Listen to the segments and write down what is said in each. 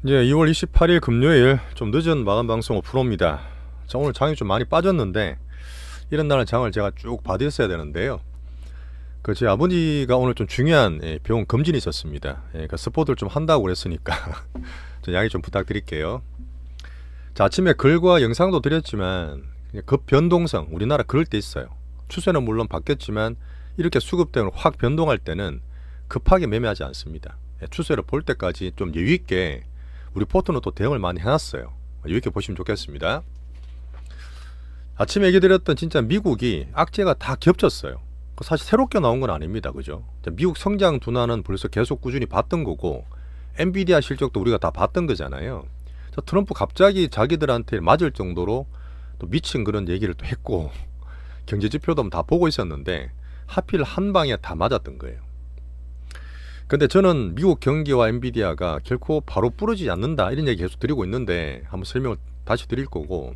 이제 2월 28일 금요일 좀 늦은 마감 방송 오프로입니다. 자, 오늘 장이 좀 많이 빠졌는데 이런 날은 장을 제가 쭉 받았어야 되는데요. 제 아버지가 오늘 좀 중요한 병원 검진이 있었습니다. 그 스포츠를 좀 한다고 그랬으니까 좀 양해 좀 부탁드릴게요. 자, 아침에 글과 영상도 드렸지만 급변동성 우리나라 그럴 때 있어요. 추세는 물론 바뀌었지만 이렇게 수급대응을 확 변동할 때는 급하게 매매하지 않습니다. 추세를 볼 때까지 좀 여유 있게 우리 포트는 또 대응을 많이 해놨어요. 여유 있게 보시면 좋겠습니다. 아침에 얘기 드렸던 진짜 미국이 악재가 다 겹쳤어요. 사실 새롭게 나온 건 아닙니다. 그죠? 미국 성장 둔화는 벌써 계속 꾸준히 봤던 거고 엔비디아 실적도 우리가 다 봤던 거잖아요. 트럼프 갑자기 자기들한테 맞을 정도로 또 미친 그런 얘기를 또 했고 경제 지표도 다 보고 있었는데 하필 한 방에 다 맞았던 거예요. 근데 저는 미국 경기와 엔비디아가 결코 바로 부러지지 않는다 이런 얘기 계속 드리고 있는데 한번 설명을 다시 드릴 거고,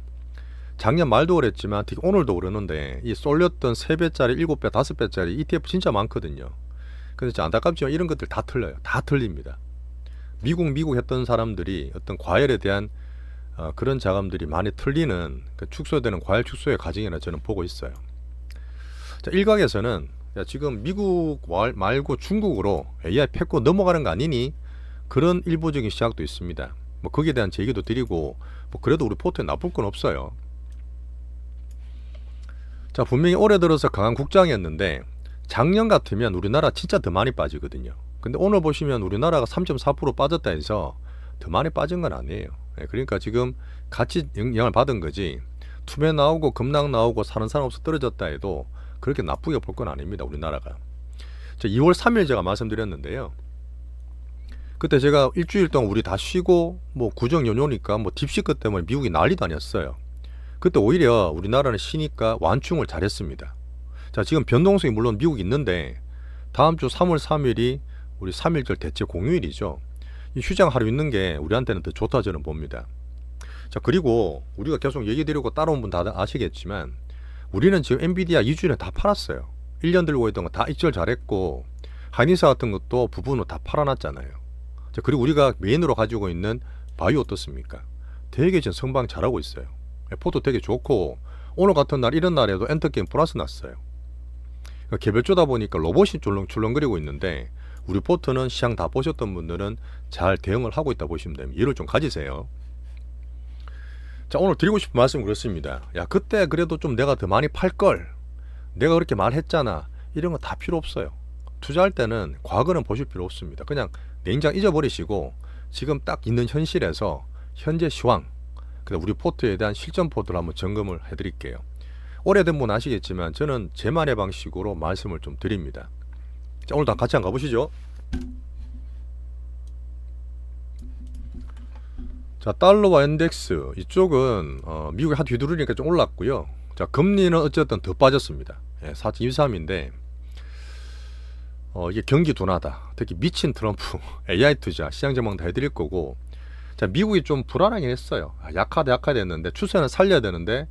작년 말도 그랬지만 특히 오늘도 그러는데 이 쏠렸던 3배짜리 7배 5배짜리 ETF 진짜 많거든요. 근데 안타깝지만 이런 것들 다 틀려요. 다 틀립니다. 미국 했던 사람들이 어떤 과열에 대한 그런 자금들이 많이 틀리는 축소되는 과열 축소의 과정이라 저는 보고 있어요. 자, 일각에서는 지금 미국 말고 중국으로 AI 뺏고 넘어가는 거 아니니 그런 일부적인 시각도 있습니다. 뭐 거기에 대한 제기도 드리고 뭐 그래도 우리 포트에 나쁠 건 없어요. 자, 분명히 올해 들어서 강한 국장이었는데 작년 같으면 우리나라 진짜 더 많이 빠지거든요. 근데 오늘 보시면 우리나라가 3.4% 빠졌다 해서 더 많이 빠진 건 아니에요. 그러니까 지금 같이 영향을 받은 거지 투매 나오고 급락 나오고 사는 사람 없어 떨어졌다 해도 그렇게 나쁘게 볼 건 아닙니다. 우리나라가. 2월 3일 제가 말씀드렸는데요. 그때 제가 일주일 동안 우리 다 쉬고 뭐 구정 연휴니까 뭐 딥시크 때문에 미국이 난리도 아니었어요. 그때 오히려 우리나라는 쉬니까 완충을 잘했습니다. 자, 지금 변동성이 물론 미국이 있는데 다음 주 3월 3일이 우리 3.1절 대체 공휴일이죠. 이 휴장 하루 있는 게 우리한테는 더 좋다 저는 봅니다. 자, 그리고 우리가 계속 얘기 드리고 따라온 분 다 아시겠지만 우리는 지금 엔비디아 2주년에 다 팔았어요. 1년 들고 있던 거 다 익절 잘했고 하이닉스 같은 것도 부분으로 다 팔아놨잖아요. 자, 그리고 우리가 메인으로 가지고 있는 바이오 어떻습니까? 되게 지금 성방 잘하고 있어요. 포도 되게 좋고 오늘 같은 날 이런 날에도 엔터게임 플러스 났어요. 그러니까 개별주다 보니까 로봇이 출렁거리고 있는데 우리 포트는 시장 다 보셨던 분들은 잘 대응을 하고 있다 보시면 됩니다. 이해를 좀 가지세요. 자, 오늘 드리고 싶은 말씀은 그렇습니다. 야, 그때 그래도 좀 내가 더 많이 팔걸, 내가 그렇게 말했잖아, 이런 거 다 필요 없어요. 투자할 때는 과거는 보실 필요 없습니다. 그냥 냉장 잊어버리시고 지금 딱 있는 현실에서 현재 시황, 우리 포트에 대한 실전 포트를 한번 점검을 해드릴게요. 오래된 분 아시겠지만 저는 제만의 방식으로 말씀을 좀 드립니다. 자, 오늘도 같이 한번 가보시죠. 자, 달러와 인덱스 이쪽은 미국이 하도 휘두르니까 좀 올랐고요. 자, 금리는 어쨌든 더 빠졌습니다. 4.23인데 이게 경기 둔화다. 특히 미친 트럼프 AI 투자 시장 전망 다 해드릴 거고, 자, 미국이 좀 불안하긴 했어요. 약하다 했는데 추세는 살려야 되는데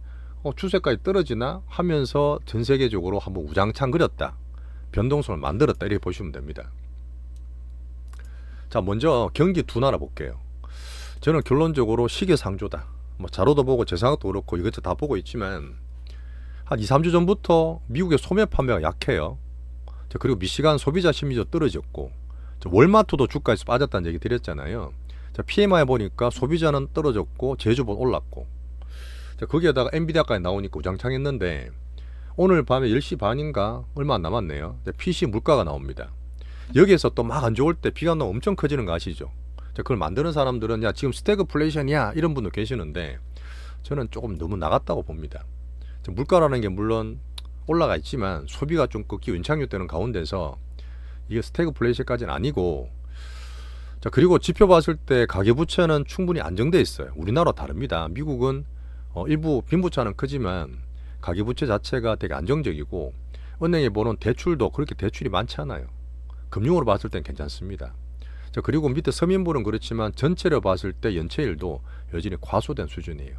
추세까지 떨어지나 하면서 전 세계적으로 한번 우장창 그렸다. 변동성을 만들었다. 이렇게 보시면 됩니다. 자, 먼저 경기 둔화라 볼게요. 저는 결론적으로 시기상조다. 뭐 자료도 보고 제 생각도 그렇고 이것저것 다 보고 있지만 한 2, 3주 전부터 미국의 소매 판매가 약해요. 자, 그리고 미시간 소비자 심리도 떨어졌고, 자, 월마트도 주가에서 빠졌다는 얘기 드렸잖아요. 자, PMI 보니까 소비자는 떨어졌고 제조업은 올랐고, 자, 거기에다가 엔비디아까지 나오니까 우장창했는데 오늘 밤에 10시 반인가 얼마 안 남았네요. 자, PC 물가가 나옵니다. 여기에서 또 막 안 좋을 때 비가 너무 엄청 커지는 거 아시죠? 자, 그걸 만드는 사람들은 야, 지금 스태그플레이션이야 이런 분도 계시는데 저는 조금 너무 나갔다고 봅니다. 자, 물가라는 게 물론 올라가 있지만 소비가 좀 꺾기 연착륙되는 가운데서 이게 스태그플레이션까지는 아니고, 자, 그리고 지표 봤을 때 가계부채는 충분히 안정돼 있어요. 우리나라와 다릅니다. 미국은 일부 빈부차는 크지만 가계부채 자체가 되게 안정적이고 은행에 보는 대출도 그렇게 대출이 많지 않아요. 금융으로 봤을 땐 괜찮습니다. 자, 그리고 밑에 서민부는 그렇지만 전체로 봤을 때 연체율도 여전히 과소된 수준이에요.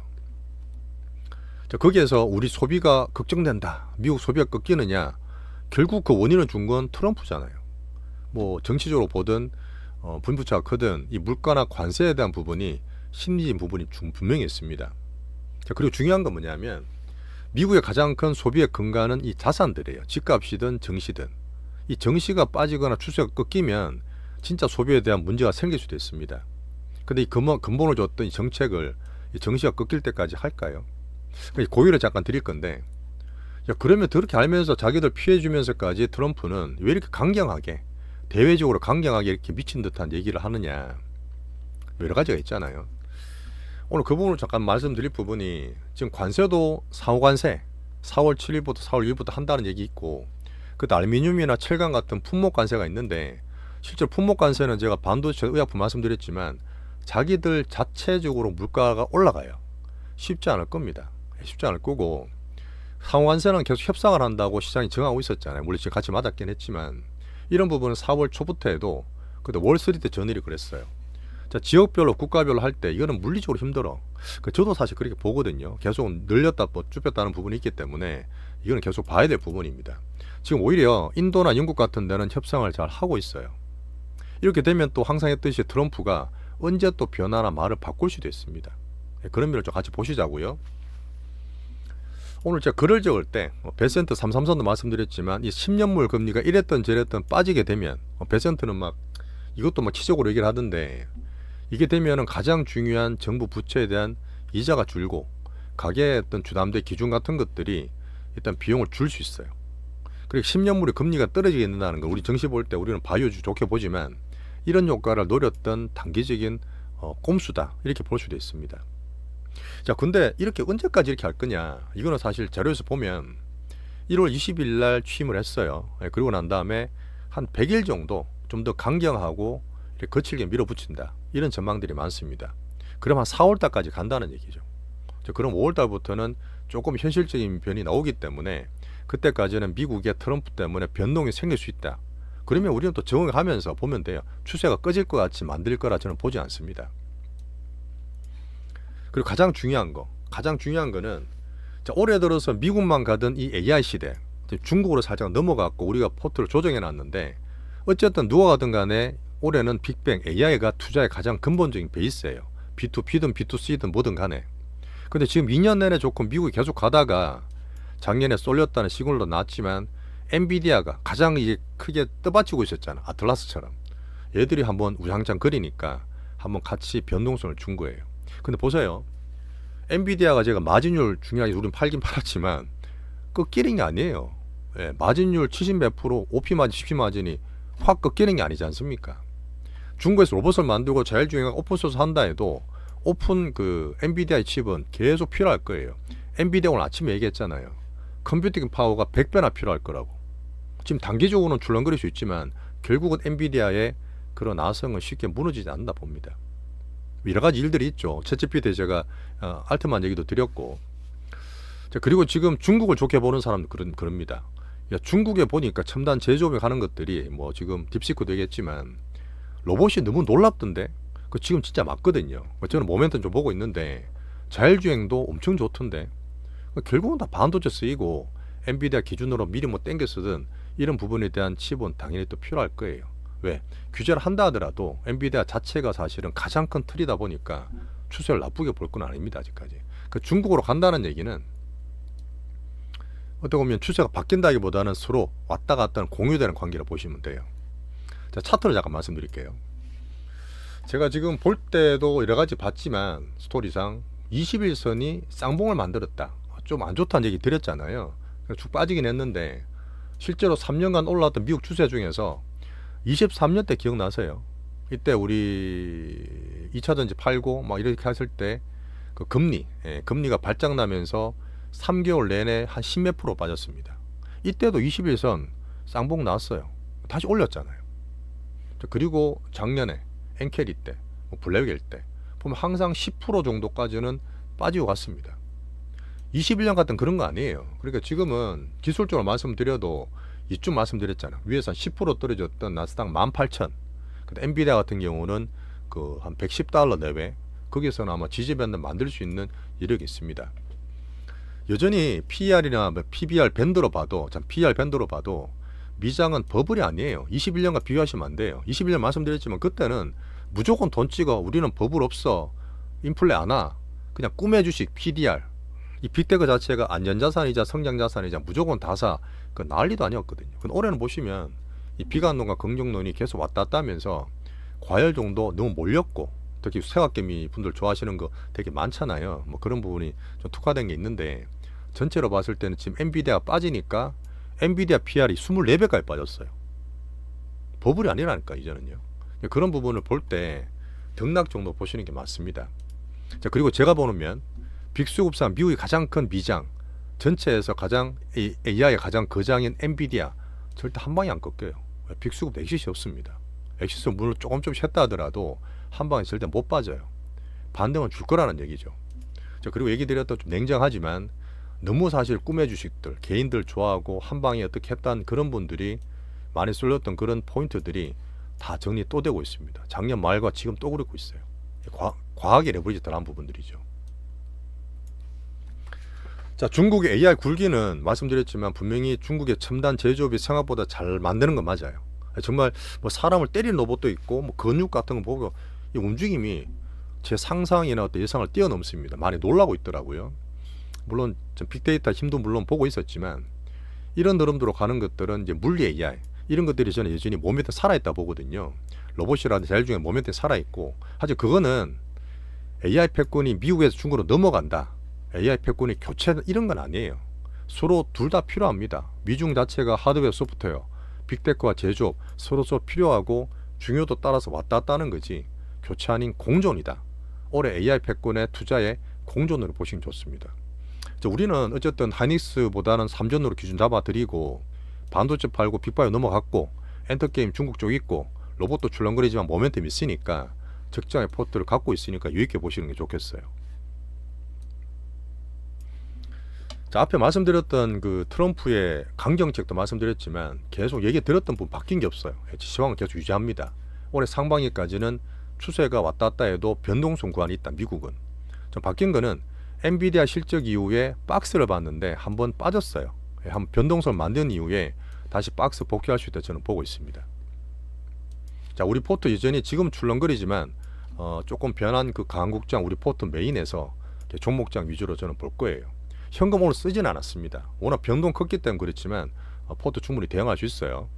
자, 거기에서 우리 소비가 걱정된다, 미국 소비가 꺾이느냐, 결국 그 원인을 준 건 트럼프잖아요. 뭐 정치적으로 보든 분부차가 크든 이 물가나 관세에 대한 부분이 심리적인 부분이 분명히 있습니다. 자, 그리고 중요한 건 뭐냐면 미국의 가장 큰 소비의 근간은 이 자산들이에요. 집값이든 정시든. 이 정시가 빠지거나 추세가 꺾이면 진짜 소비에 대한 문제가 생길 수도 있습니다. 근데 이 근본을 줬던 이 정책을 이 정시가 꺾일 때까지 할까요? 고의를 잠깐 드릴 건데, 야, 그러면 그렇게 알면서 자기들 피해주면서까지 트럼프는 왜 이렇게 강경하게, 대외적으로 강경하게 이렇게 미친 듯한 얘기를 하느냐. 여러 가지가 있잖아요. 오늘 그 부분을 잠깐 말씀드릴 부분이 지금 관세도 상호관세 4월 7일부터 4월 1일부터 한다는 얘기 있고, 그 알루미늄이나 철강 같은 품목 관세가 있는데, 실제로 품목 관세는 제가 반도체 의약품 말씀드렸지만 자기들 자체적으로 물가가 올라가요. 쉽지 않을 겁니다. 쉽지 않을 거고, 상호관세는 계속 협상을 한다고 시장이 정하고 있었잖아요. 물론 지금 같이 맞았긴 했지만 이런 부분은 4월 초부터 해도 그때 월스트리트 저널이 그랬어요. 자, 지역별로 국가별로 할 때 이거는 물리적으로 힘들어. 저도 사실 그렇게 보거든요. 계속 늘렸다 쭈뼛다는 부분이 있기 때문에 이거는 계속 봐야 될 부분입니다. 지금 오히려 인도나 영국 같은 데는 협상을 잘 하고 있어요. 이렇게 되면 또 항상 했듯이 트럼프가 언제 또 변화나 말을 바꿀 수도 있습니다. 그런 면을 좀 같이 보시자고요. 오늘 제가 글을 적을 때 베센트 333도 말씀드렸지만 이 10년물 금리가 이랬던 저랬던 빠지게 되면 베센트는 막 이것도 막 치적으로 얘기를 하던데, 이게 되면은 가장 중요한 정부 부채에 대한 이자가 줄고 가계의 어떤 주담대 기준 같은 것들이 일단 비용을 줄 수 있어요. 그리고 10년물의 금리가 떨어지게 된다는 걸 우리 정시 볼 때 우리는 바이오주 좋게 보지만 이런 효과를 노렸던 단기적인 꼼수다 이렇게 볼 수도 있습니다. 자, 근데 이렇게 언제까지 이렇게 할 거냐? 이거는 사실 자료에서 보면 1월 20일 날 취임을 했어요. 그리고 난 다음에 한 100일 정도 좀 더 강경하고 이렇게 거칠게 밀어붙인다. 이런 전망들이 많습니다. 그럼 한 4월 달까지 간다는 얘기죠. 자, 그럼 5월 달부터는 조금 현실적인 변이 나오기 때문에 그때까지는 미국의 트럼프 때문에 변동이 생길 수 있다. 그러면 우리는 또 적응하면서 보면 돼요. 추세가 꺼질 것 같이 만들 거라 저는 보지 않습니다. 그리고 가장 중요한 거는 자, 올해 들어서 미국만 가던 이 AI 시대 중국으로 살짝 넘어갔고 우리가 포트를 조정해 놨는데, 어쨌든 누가 가든 간에 올해는 빅뱅 AI가 투자의 가장 근본적인 베이스예요. B2B든 B2C든 뭐든 간에. 근데 지금 2년 내내 조금 미국이 계속 가다가 작년에 쏠렸다는 시그널도 나왔지만 엔비디아가 가장 이제 크게 떠받치고 있었잖아. 아틀라스처럼. 얘들이 한번 우상창 거리니까 한번 같이 변동성을 준 거예요. 근데 보세요. 엔비디아가 제가 마진율 중요하게 우리는 팔긴 팔았지만 꺾이는 게 아니에요. 예, 마진율 70몇 프로, OP 마진, CP 마진이 확 꺾이는 게 아니지 않습니까? 중국에서 로봇을 만들고 자율주행하고 오픈소스 한다 해도 오픈 엔비디아의 칩은 계속 필요할 거예요. 엔비디아 오늘 아침에 얘기했잖아요. 컴퓨팅 파워가 100배나 필요할 거라고. 지금 단기적으로는 출렁거릴 수 있지만 결국은 엔비디아의 그런 나성은 쉽게 무너지지 않는다 봅니다. 여러 가지 일들이 있죠. 챗GPT 제가 알트만 얘기도 드렸고. 자, 그리고 지금 중국을 좋게 보는 사람도 그럽니다. 야, 중국에 보니까 첨단 제조업에 가는 것들이 뭐 지금 딥시크도 얘기했지만 로봇이 너무 놀랍던데 그 지금 진짜 맞거든요. 저는 모멘텀 좀 보고 있는데 자율주행도 엄청 좋던데 결국은 다 반도체 쓰이고 엔비디아 기준으로 미리 뭐 땡겨 쓰든 이런 부분에 대한 칩은 당연히 또 필요할 거예요. 왜? 규제를 한다 하더라도 엔비디아 자체가 사실은 가장 큰 틀이다 보니까 추세를 나쁘게 볼 건 아닙니다. 아직까지. 중국으로 간다는 얘기는 어떻게 보면 추세가 바뀐다기보다는 서로 왔다 갔다 하는 공유되는 관계로 보시면 돼요. 자, 차트를 잠깐 말씀드릴게요. 제가 지금 볼 때도 여러 가지 봤지만 스토리상 21선이 쌍봉을 만들었다. 좀 안 좋다는 얘기 드렸잖아요. 쭉 빠지긴 했는데 실제로 3년간 올라왔던 미국 추세 중에서 23년 때 기억나세요? 이때 우리 2차전지 팔고 막 이렇게 했을 때 그 금리가 발작나면서 3개월 내내 한 10몇 프로 빠졌습니다. 이때도 21선 쌍봉 나왔어요. 다시 올렸잖아요. 그리고 작년에 엔캐리 때, 블랙일 때 보면 항상 10% 정도까지는 빠지고 갔습니다. 21년 같은 그런 거 아니에요. 그러니까 지금은 기술적으로 말씀드려도 이쯤 말씀드렸잖아요. 위에서 한 10% 떨어졌던 나스닥 18,000. 근데 엔비디아 같은 경우는 한 $110 내외 거기서는 아마 지지밴드 만들 수 있는 이력이 있습니다. 여전히 PER이나 PBR 밴드로 봐도 미장은 버블이 아니에요. 21년과 비교하시면 안 돼요. 21년 말씀드렸지만 그때는 무조건 돈 찍어. 우리는 버블 없어. 인플레 안 와. 그냥 꿈의 주식 PDR. 이 빅테크 자체가 안전자산이자 성장자산이자 무조건 다사. 그 난리도 아니었거든요. 근데 올해는 보시면 이 비관론과 긍정론이 계속 왔다 갔다 하면서 과열종도 너무 몰렸고, 특히 생활개미 분들 좋아하시는 거 되게 많잖아요. 뭐 그런 부분이 좀 특화된 게 있는데, 전체로 봤을 때는 지금 엔비디아가 빠지니까 엔비디아 PR이 24배까지 빠졌어요. 버블이 아니라니까 이제는요. 그런 부분을 볼 때 등락 정도 보시는 게 맞습니다. 자, 그리고 제가 보면 빅수급상 미국이 가장 큰 미장, 전체에서 가장 AI의 가장 거장인 엔비디아 절대 한 방에 안 꺾여요. 빅수급 엑시스 없습니다. 엑시스 물론 조금 쉬었다 하더라도 한 방에 절대 못 빠져요. 반등은 줄 거라는 얘기죠. 자, 그리고 얘기 드렸던 좀 냉정하지만 너무 사실 꿈의 주식들, 개인들 좋아하고 한 방에 어떻게 했다는 그런 분들이 많이 쏠렸던 그런 포인트들이 다 정리 또 되고 있습니다. 작년 말과 지금 또 그러고 있어요. 과하게 레버리지 들어간 부분들이죠. 자, 중국의 AI 굴기는 말씀드렸지만 분명히 중국의 첨단 제조업이 생각보다 잘 만드는 건 맞아요. 정말 뭐 사람을 때리는 로봇도 있고 뭐 근육 같은 거 보고 이 움직임이 제 상상이나 어떤 예상을 뛰어넘습니다. 많이 놀라고 있더라고요. 물론 좀 빅데이터 힘도 물론 보고 있었지만 이런 흐름으로 가는 것들은 이제 물리 AI 이런 것들이 저는 여전히 몸에 살아있다 보거든요. 로봇이라든지 자율 중에 몸에 살아있고, 하지만 그거는 AI 패권이 미국에서 중국으로 넘어간다, AI 패권이 교체 이런 건 아니에요. 서로 둘 다 필요합니다. 미중 자체가 하드웨어 소프트웨어 빅테크와 제조업 서로 필요하고 중요도 따라서 왔다 갔다 하는 거지 교체 아닌 공존이다. 올해 AI 패권의 투자의 공존으로 보시면 좋습니다. 우리는 어쨌든 하이닉스보다는 3전으로 기준 잡아드리고 반도체 팔고 빅바이오 넘어갔고 엔터게임 중국 쪽 있고 로봇도 출렁거리지만 모멘텀이 있으니까 적정의 포트를 갖고 있으니까 유익해 보시는 게 좋겠어요. 자, 앞에 말씀드렸던 그 트럼프의 강정책도 말씀드렸지만 계속 얘기 들었던 부분 바뀐 게 없어요. 시황은 계속 유지합니다. 올해 상반기까지는 추세가 왔다 갔다 해도 변동성 구간이 있다. 미국은 좀 바뀐 거는 엔비디아 실적 이후에 박스를 봤는데 한번 빠졌어요. 한번 변동성을 만든 이후에 다시 박스 복귀할 수 있다 저는 보고 있습니다. 자, 우리 포트 여전히 지금 출렁거리지만 조금 변한 그 강국장 우리 포트 메인에서 종목장 위주로 저는 볼 거예요. 현금 오늘 쓰진 않았습니다. 워낙 변동 컸기 때문에 그렇지만 포트 충분히 대응할 수 있어요.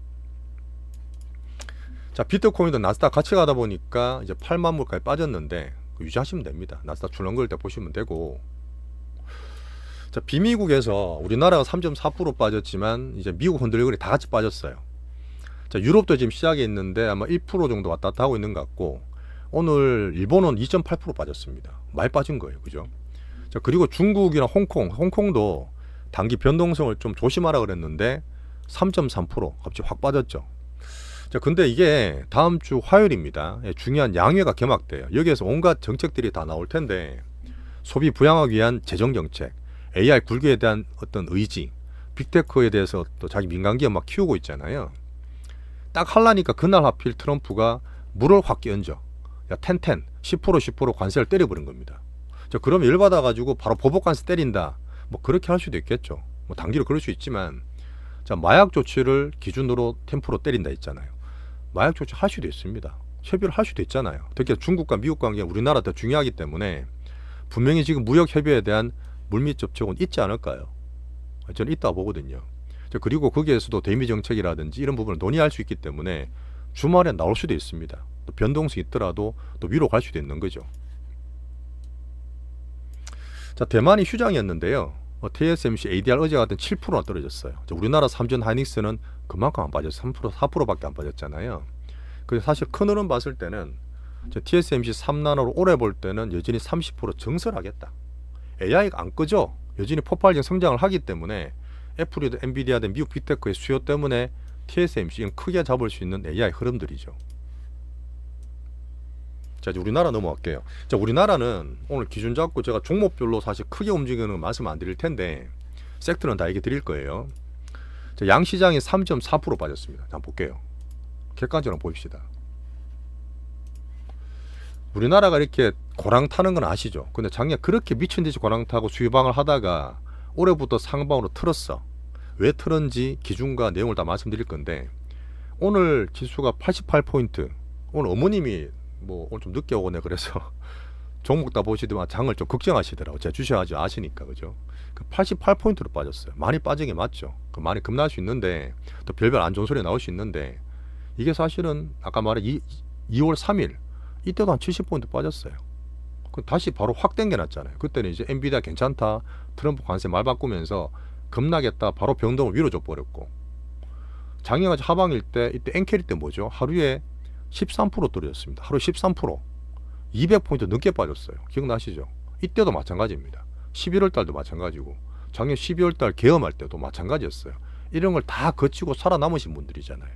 자, 비트코인도 나스닥 같이 가다 보니까 이제 8만 불까지 빠졌는데 유지하시면 됩니다. 나스닥 출렁거릴 때 보시면 되고. 자, 비미국에서 우리나라가 3.4% 빠졌지만 이제 미국 흔들거리 다 같이 빠졌어요. 자, 유럽도 지금 시작이 있는데 아마 1% 정도 왔다 갔다 하고 있는 것 같고, 오늘 일본은 2.8% 빠졌습니다. 많이 빠진 거예요. 그죠? 자, 그리고 중국이나 홍콩도 단기 변동성을 좀 조심하라 그랬는데 3.3% 갑자기 확 빠졌죠. 자, 근데 이게 다음 주 화요일입니다. 중요한 양회가 개막돼요. 여기에서 온갖 정책들이 다 나올 텐데, 소비 부양하기 위한 재정 정책, AI 굴기에 대한 어떤 의지, 빅테크에 대해서 또 자기 민간기업 막 키우고 있잖아요. 딱 하려니까 그날 하필 트럼프가 물을 확 끼얹어. 야, 10% 관세를 때려버린 겁니다. 자, 그러면 열받아가지고 바로 보복 관세 때린다. 뭐 그렇게 할 수도 있겠죠. 뭐 단기로 그럴 수 있지만, 자, 마약 조치를 기준으로 10% 때린다 했잖아요. 마약 조치 할 수도 있습니다. 협의를 할 수도 있잖아요. 특히 중국과 미국 관계는 우리나라 더 중요하기 때문에 분명히 지금 무역 협의에 대한 물밑 접촉은 있지 않을까요? 저는 있다고 보거든요. 그리고 거기에서도 대미 정책이라든지 이런 부분을 논의할 수 있기 때문에 주말에 나올 수도 있습니다. 또 변동성이 있더라도 또 위로 갈 수도 있는 거죠. 자, 대만이 휴장이었는데요. TSMC, ADR 어제 같은 7%나 떨어졌어요. 우리나라 삼전 하이닉스는 그만큼 안 빠졌어요. 3%, 4%밖에 안 빠졌잖아요. 그래서 사실 큰 흐름 봤을 때는 TSMC 3나노로 올해 볼 때는 여전히 30% 증설하겠다. AI가 안 끄죠. 여전히 폭발적 성장을 하기 때문에 애플이든 엔비디아든 미국 빅테크의 수요 때문에 TSMC는 크게 잡을 수 있는 AI 흐름들이죠. 자, 이제 우리나라 넘어갈게요. 자, 우리나라는 오늘 기준 잡고 제가 종목별로 사실 크게 움직이는 건 말씀 안 드릴 텐데 섹터는 다 얘기 드릴 거예요. 자, 양시장이 3.4% 빠졌습니다. 한번 볼게요. 객관적으로 보입시다. 우리나라가 이렇게 고랑 타는 건 아시죠? 근데 작년 그렇게 미친 듯이 고랑 타고 수유방을 하다가 올해부터 상방으로 틀었어. 왜 틀은지 기준과 내용을 다 말씀드릴 건데, 오늘 지수가 88포인트. 오늘 어머님이 뭐 오늘 좀 늦게 오네 그래서 종목 다 보시더만 장을 좀 걱정하시더라고. 제가 주셔가지고 아시니까. 그죠? 그 88포인트로 빠졌어요. 많이 빠진 게 맞죠. 그 많이 급날 수 있는데 또 별별 안 좋은 소리 나올 수 있는데, 이게 사실은 아까 말한 2월 3일 이때도 한 70포인트 빠졌어요. 그 다시 바로 확 땡겨놨잖아요. 그때는 이제 엔비디아 괜찮다, 트럼프 관세 말 바꾸면서 급나겠다, 바로 변동을 위로 줘버렸고, 작년 하방일 때 이때 엔캐리 때 뭐죠? 하루에 13% 떨어졌습니다. 하루 13%, 200포인트 넘게 빠졌어요. 기억나시죠? 이때도 마찬가지입니다. 11월 달도 마찬가지고, 작년 12월 달 계엄할 때도 마찬가지였어요. 이런 걸 다 거치고 살아남으신 분들이잖아요.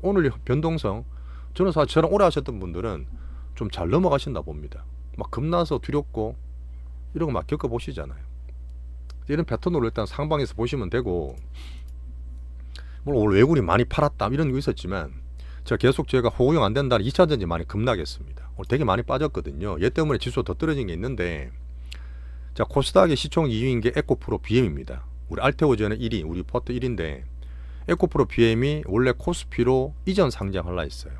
오늘 변동성, 저는 사실 저랑 오래 하셨던 분들은 좀 잘 넘어가신다 봅니다. 막 겁나서 두렵고 이런 거 막 겪어보시잖아요. 이런 패턴으로 일단 상방에서 보시면 되고, 물론 오늘 외국인이 많이 팔았다 이런 거 있었지만, 제가 호구형 안 된다는 2차전지 많이 급락했습니다. 오늘 되게 많이 빠졌거든요. 얘 때문에 지수가 더 떨어진 게 있는데, 자, 코스닥의 시총 2위인 게 에코프로 BM입니다. 우리 알테오전의 1위, 우리 포트 1위인데, 에코프로 BM이 원래 코스피로 이전 상장하려 했어요.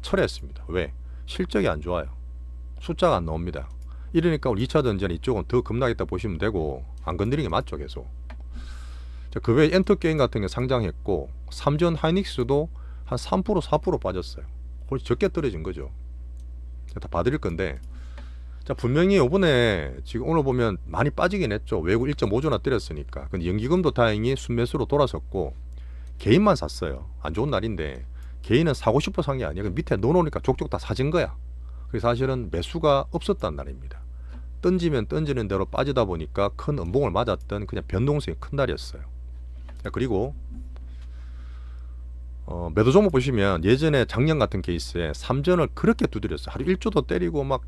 철회했습니다. 왜? 실적이 안 좋아요. 숫자가 안 나옵니다. 이러니까 우리 2차전지는 이쪽은 더 급락했다 보시면 되고, 안 건드리는 게 맞죠, 계속. 자, 그 외에 엔터게임 같은 게 상장했고, 삼전 하이닉스도 한 3% 4% 빠졌어요. 거의 적게 떨어진 거죠. 다 봐드릴 건데, 자, 분명히 이번에 지금 오늘 보면 많이 빠지긴 했죠. 외국 1.5조나 때렸으니까. 근데 연기금도 다행히 순매수로 돌아섰고, 개인만 샀어요. 안 좋은 날인데 개인은 사고 싶어 산 게 아니야. 밑에 넣어놓으니까 족족 다 사진 거야. 그래서 사실은 매수가 없었단 날입니다. 던지면 던지는 대로 빠지다 보니까 큰 음봉을 맞았던 그냥 변동성이 큰 날이었어요. 그리고 매도 종목 보시면 예전에 작년 같은 케이스에 삼전을 그렇게 두드렸어요. 하루 1조도 때리고 막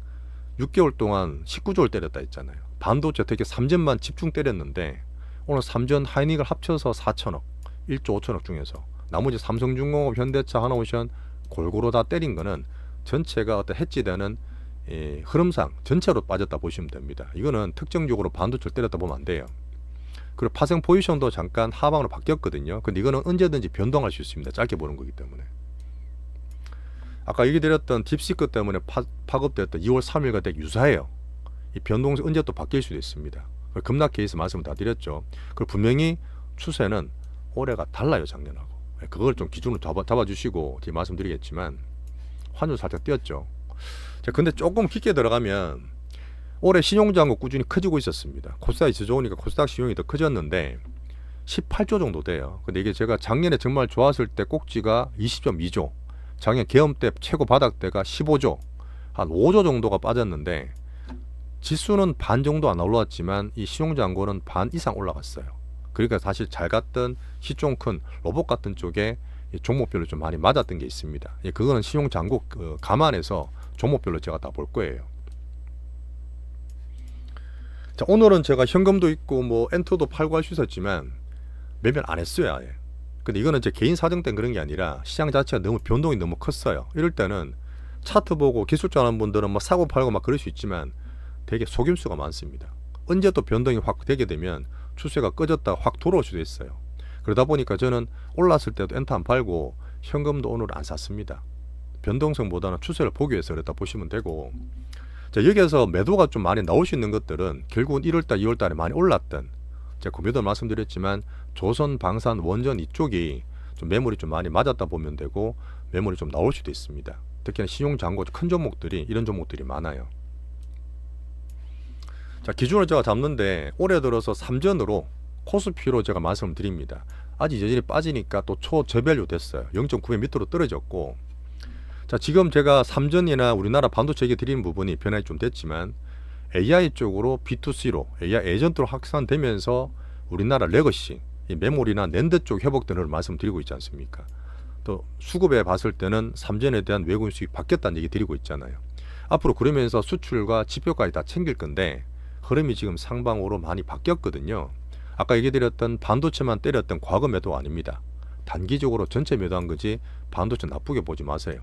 6개월 동안 19조를 때렸다 했잖아요. 반도체 되게 삼전만 집중 때렸는데, 오늘 삼전 하이닉을 합쳐서 4천억, 1조 5천억 중에서 나머지 삼성중공업, 현대차, 하나오션 골고루 다 때린 거는 전체가 어떤 해지되는 흐름상 전체로 빠졌다 보시면 됩니다. 이거는 특정적으로 반도체를 때렸다 보면 안 돼요. 그리고 파생 포지션도 잠깐 하방으로 바뀌었거든요. 근데 이거는 언제든지 변동할 수 있습니다. 짧게 보는 거기 때문에. 아까 얘기 드렸던 딥시크 때문에 파급됐던 2월 3일과 되게 유사해요. 이 변동성 언제 또 바뀔 수도 있습니다. 급락 케이스 말씀을 다 드렸죠. 그리고 분명히 추세는 올해가 달라요, 작년하고. 그걸 좀 기준으로 잡아주시고 뒤에 말씀드리겠지만, 환율 살짝 뛰었죠. 자, 근데 조금 깊게 들어가면 올해 신용장고 꾸준히 커지고 있었습니다. 코스닥이 더 좋으니까 코스닥 신용이 더 커졌는데 18조 정도 돼요. 근데 이게 제가 작년에 정말 좋았을 때 꼭지가 20.2조, 작년 계엄 때 최고 바닥 때가 15조, 한 5조 정도가 빠졌는데, 지수는 반 정도 안 올라왔지만 이 신용장고는 반 이상 올라갔어요. 그러니까 사실 잘 갔던 시총 큰 로봇 같은 쪽에 종목별로 좀 많이 맞았던 게 있습니다. 그거는 신용장고 감안해서 종목별로 제가 다 볼 거예요. 자, 오늘은 제가 현금도 있고 뭐 엔터도 팔고 할 수 있었지만 매매를 안 했어요, 아예. 근데 이거는 제 개인 사정 때문에 그런 게 아니라 시장 자체가 너무 변동이 너무 컸어요. 이럴 때는 차트 보고 기술자 하는 분들은 뭐 사고 팔고 막 그럴 수 있지만 되게 속임수가 많습니다. 언제 또 변동이 확 되게 되면 추세가 꺼졌다가 확 돌아올 수도 있어요. 그러다 보니까 저는 올랐을 때도 엔터 안 팔고 현금도 오늘 안 샀습니다. 변동성보다는 추세를 보기 위해서 그랬다 보시면 되고, 자, 여기에서 매도가 좀 많이 나올 수 있는 것들은 결국은 1월달, 2월달에 많이 올랐던, 제가 그 매도 말씀드렸지만 조선, 방산, 원전 이쪽이 좀 매물이 좀 많이 맞았다 보면 되고, 매물이 좀 나올 수도 있습니다. 특히나 신용장고 큰 종목들이 이런 종목들이 많아요. 자, 기준을 제가 잡는데 올해 들어서 3전으로 코스피로 제가 말씀을 드립니다. 아직 여전히 빠지니까 또 초저밸류 됐어요. 0.9배 밑으로 떨어졌고, 자, 지금 제가 3전이나 우리나라 반도체 얘기 드리는 부분이 변화가 좀 됐지만 AI 쪽으로 B2C로 AI 에이전트로 확산되면서 우리나라 레거시 이 메모리나 낸드 쪽 회복되는 걸 말씀드리고 있지 않습니까? 또 수급에 봤을 때는 3전에 대한 외국인 수익 바뀌었다는 얘기 드리고 있잖아요. 앞으로 그러면서 수출과 지표까지 다 챙길 건데 흐름이 지금 상방으로 많이 바뀌었거든요. 아까 얘기 드렸던 반도체만 때렸던 과거 매도 아닙니다. 단기적으로 전체 매도한 거지 반도체 나쁘게 보지 마세요.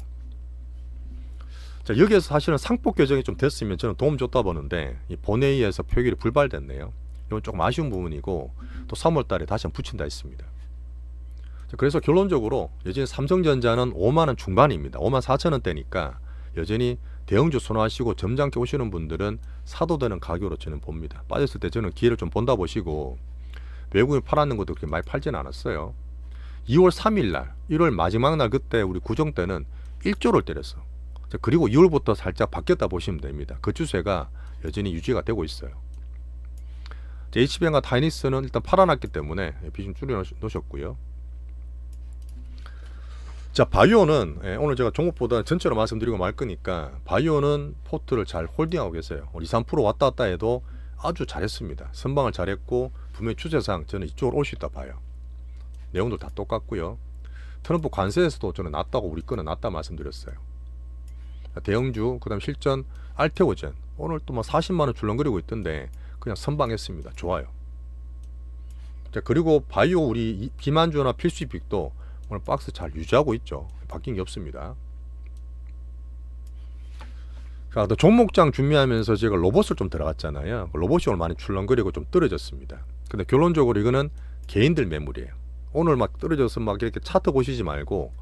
자, 여기에서 사실은 상법 개정이 좀 됐으면 저는 도움 줬다 보는데 이 본회의에서 표결이 불발됐네요. 이건 조금 아쉬운 부분이고 또 3월 달에 다시 한번 붙인다 했습니다. 그래서 결론적으로 여전히 삼성전자는 5만 원 중반입니다. 5만 4천 원대니까 여전히 대형주 선호하시고 점잖게 오시는 분들은 사도 되는 가격으로 저는 봅니다. 빠졌을 때 저는 기회를 좀 본다 보시고 외국인 팔았는 것도 그렇게 많이 팔지는 않았어요. 2월 3일 날 1월 마지막 날 그때 우리 구정 때는 1조를 때렸어. 그리고 2월부터 살짝 바뀌었다 보시면 됩니다. 그 추세가 여전히 유지가 되고 있어요. HBM과 다이닉스는 일단 팔아놨기 때문에 비중 줄여 놓으셨고요. 자, 바이오는 오늘 제가 종목보다 전체로 말씀드리고 말 거니까 바이오는 포트를 잘 홀딩하고 계세요. 2, 3% 왔다 갔다 해도 아주 잘했습니다. 선방을 잘했고 분명히 추세상 저는 이쪽으로 올 수 있다 봐요. 내용도 다 똑같고요. 트럼프 관세에서도 저는 낮다고 우리 거는 낮다 말씀드렸어요. 대형주 그다음 실전 알테오젠 오늘 또 뭐 40만 원 출렁거리고 있던데 그냥 선방했습니다. 좋아요. 자, 그리고 바이오 우리 기만주나 필수익도 오늘 박스 잘 유지하고 있죠. 바뀐 게 없습니다. 자, 또 종목장 준비하면서 제가 로봇을 좀 들어갔잖아요. 로봇이 오늘 많이 출렁거리고 좀 떨어졌습니다. 근데 결론적으로 이거는 개인들 매물이에요. 오늘 막 떨어져서 막 이렇게 차트 보시지 말고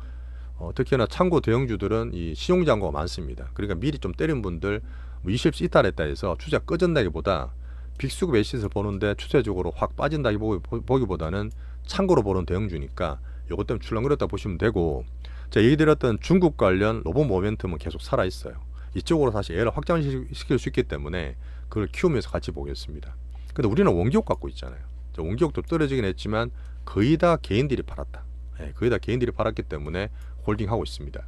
특히나 창고 대형주들은 이 신용장고가 많습니다. 그러니까 미리 좀 때린 분들 뭐 20씩 이탈했다 해서 추세가 꺼진다기보다 빅수급 애시를 보는데 추세적으로 확 빠진다기 보기보다는 창고로 보는 대형주니까 이것 때문에 출렁거렸다 보시면 되고, 제가 얘기 드렸던 중국 관련 로봇 모멘텀은 계속 살아있어요. 이쪽으로 다시 얘를 확장시킬 수 있기 때문에 그걸 키우면서 같이 보겠습니다. 근데 우리는 원기옥 갖고 있잖아요. 원기옥도 떨어지긴 했지만 거의 다 개인들이 팔았다. 거의 다 개인들이 팔았기 때문에 홀딩하고 있습니다.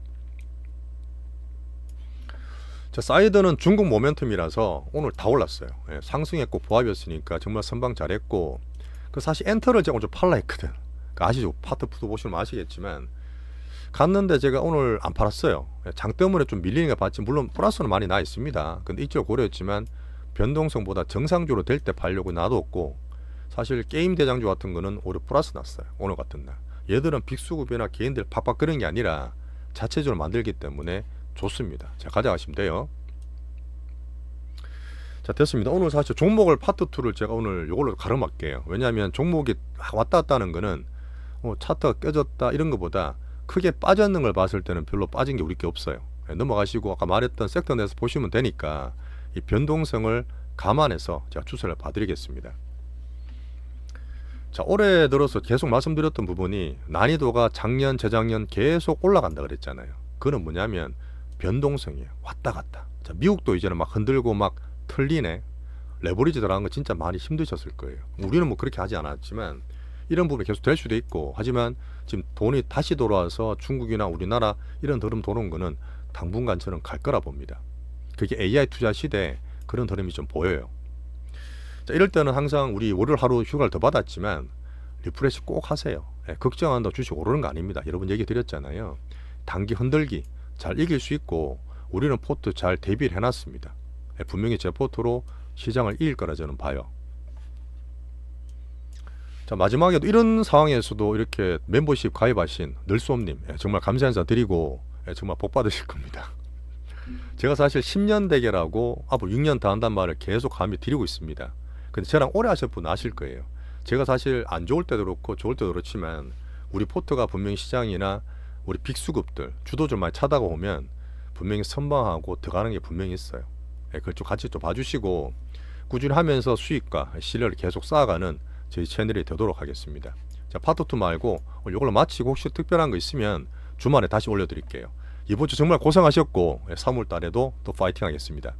자, 사이드는 중국 모멘텀이라서 오늘 다 올랐어요. 상승했고 보합이었으니까 정말 선방 잘했고, 그 사실 엔터를 제가 오늘 좀 팔라 했거든. 아시죠? 파트푸드 보시면 아시겠지만 갔는데 제가 오늘 안 팔았어요. 장 때문에 좀 밀리는 거 봤지, 물론 플러스는 많이 나 있습니다. 근데 이쪽 고려했지만 변동성보다 정상적으로 될 때 팔려고 놔뒀고, 사실 게임 대장주 같은 거는 오히려 플러스 났어요. 오늘 같은 날 얘들은 빅수급이나 개인들 팍팍 끄는 게 아니라 자체적으로 만들기 때문에 좋습니다. 자, 가져가시면 돼요. 자, 됐습니다. 오늘 사실 종목을 파트2를 제가 오늘 이걸로 가름할게요. 왜냐하면 종목이 왔다 갔다 하는 거는 차트가 깨졌다 이런 것보다 크게 빠졌는 걸 봤을 때는 별로 빠진 게 우리 게 없어요. 넘어가시고 아까 말했던 섹터 내에서 보시면 되니까 이 변동성을 감안해서 제가 추세를 봐드리겠습니다. 자, 올해 들어서 계속 말씀드렸던 부분이 난이도가 작년 재작년 계속 올라간다 그랬잖아요. 그건 뭐냐면 변동성이에요. 왔다 갔다. 자, 미국도 이제는 막 흔들고 막 틀리네. 레버리지 들어간 거 진짜 많이 힘드셨을 거예요. 우리는 뭐 그렇게 하지 않았지만 이런 부분이 계속 될 수도 있고, 하지만 지금 돈이 다시 돌아와서 중국이나 우리나라 이런 흐름 도는 거는 당분간 저는 갈 거라 봅니다. 그게 AI 투자 시대에 그런 흐름이 좀 보여요. 자, 이럴 때는 항상 우리 월요일 하루 휴가를 더 받았지만 리프레시 꼭 하세요. 걱정한다고 주식 오르는 거 아닙니다. 여러분 얘기 드렸잖아요. 단기 흔들기 잘 이길 수 있고 우리는 포트 잘 대비를 해놨습니다. 분명히 제 포트로 시장을 이길 거라 저는 봐요. 자, 마지막에도 이런 상황에서도 이렇게 멤버십 가입하신 늘수옴님 정말 감사 인사 드리고 정말 복 받으실 겁니다. 제가 사실 10년 대계라고 앞으로 6년 더 한단 말을 계속 감히 드리고 있습니다. 근데 저랑 오래 하실 분 아실 거예요. 제가 사실 안 좋을 때도 그렇고 좋을 때도 그렇지만 우리 포트가 분명히 시장이나 우리 빅수급들 주도주 많이 차다가 오면 분명히 선방하고 들어가는 게 분명히 있어요. 그걸 좀 같이 좀 봐주시고 꾸준히 하면서 수익과 실력을 계속 쌓아가는 저희 채널이 되도록 하겠습니다. 자, 파트2 말고 이걸로 마치고 혹시 특별한 거 있으면 주말에 다시 올려드릴게요. 이번 주 정말 고생하셨고 3월 달에도 또 파이팅 하겠습니다.